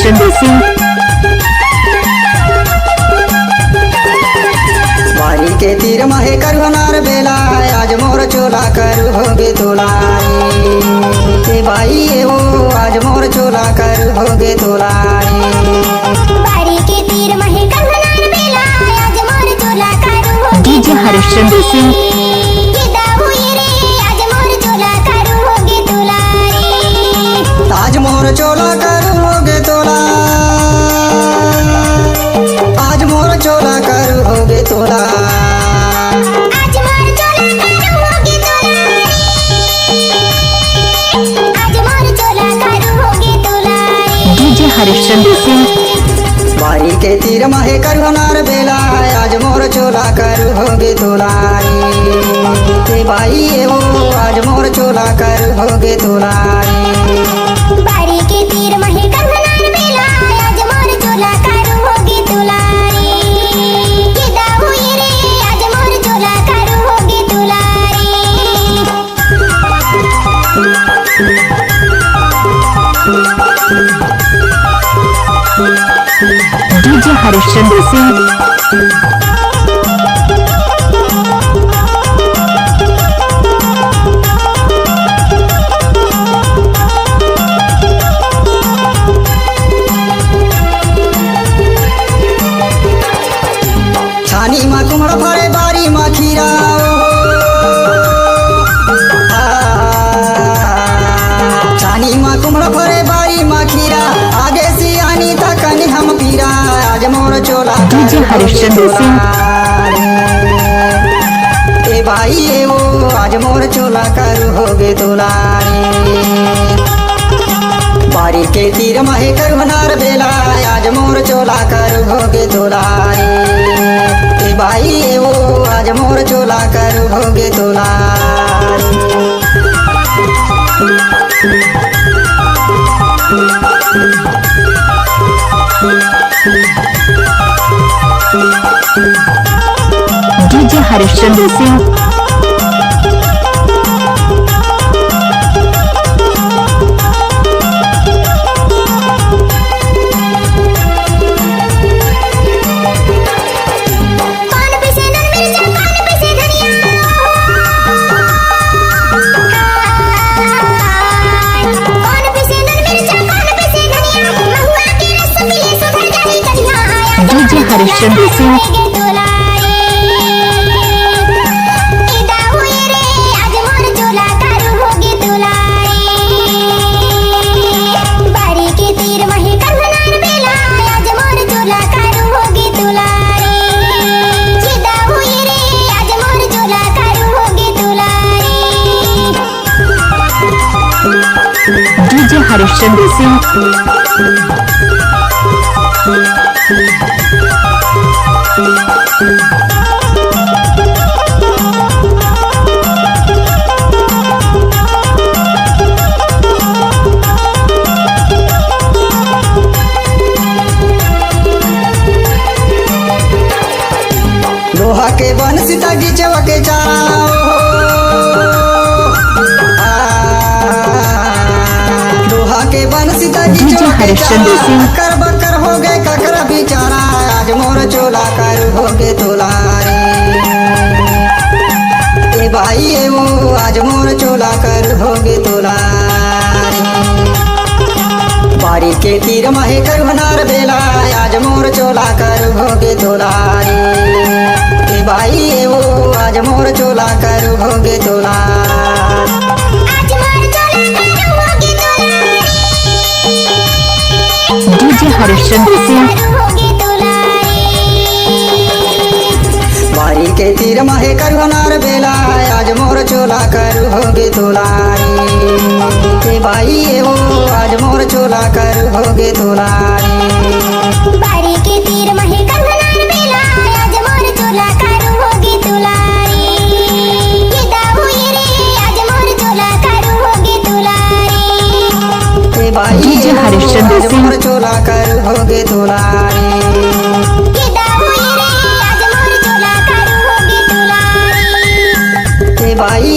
हरिश्चंद्र सिंह। वारी के तीर महे करुनार बेला आज मोर चोला कर होगे तोलारी के भाई वो आज मोर चोला कर होगे तोलारी। वारी के तीर महे करुनार बेला आज मोर चोला कर होगे डीजे हरिश्चंद्र सिंह। आज मोर चोला कर होगे तोला आज मोर चोला कर होगे तोला आज मोर चोला कर होगे तोला आज मोर चोला कर होगे तोला। डीजे हरिश्चंद्र सिंह। वारी के तीर महे करुनार बेला आज मोर चोला कर होगे तोलारी के भाई वो आज मोर चोला कर होगे तोलारी। वारी के तीर महे करुनार बेला आज मोर चोला कर होगे तोलारी के दाऊ रे आज मोर चोला कर होगे तोलारी। डीजे हरिश्चंद्र सिंह। छानी मा कुमड़ फड़े बारी मा खीरा छानी मा कुमड़ फड़े बारी मा खीरा आगे से आनी तकनी हम पीरा आज मोर चोला डीजे हरिश्चंद्र सिंह। ए भाई ए वो आज मोर चोला कर होगे तोलारी। बारी के तीर महे करुनार बेला आज मोर चोला कर होगे तोलारी ए भाई ए वो आज मोर चोला कर होगे तोलारी। डीजे हरिश्चंद्र सिंह। कौन पिसे नन मिर्चा कौन पिसे धनिया कौन पिसे नन मिर्चा कौन पिसे धनिया महुआ के रस पिए सुधर जाही कन्या। डीजे हरिश्चंद्र सिंह। डीजे हरिश्चंद्र सिंह। लोहा के बन सीता गिचवा के लोहा के बन सीता गिचवा के हरिश्चंद्र सिंह। कर बकर हो गए ककरा बिचारा आज मोर चोला कर होगे तोलारी ए भाई ए वो आज मोर चोला कर होगे तोलारी। बारी के तीर महे करुनार बेला आज मोर चोला कर होगे तोलारी ए भाई ए वो आज मोर चोला कर होगे तोलारी। आज मोर चोला कर होगे तोलारी डीजे हरिश्चंद्र सिंह। होगे तोलारी। बारी के तीर महे करुनार बेला आज मोर चोला कर होगे तोलारी ए भाई ए वो आज मोर चोला कर होगे तोलारी। बारी के तीर महे करुनार बेला आज मोर चोला कर होगे तोलारी के दाऊ रे आज मोर चोला कर होगे तोलारी। ए भाई डीजे हरिश्चंद्र आज सिंह। मोर चोला कर होगे तोलारी के दाऊ रे आज मोर चोला कर होगे तोलारी। ए भाई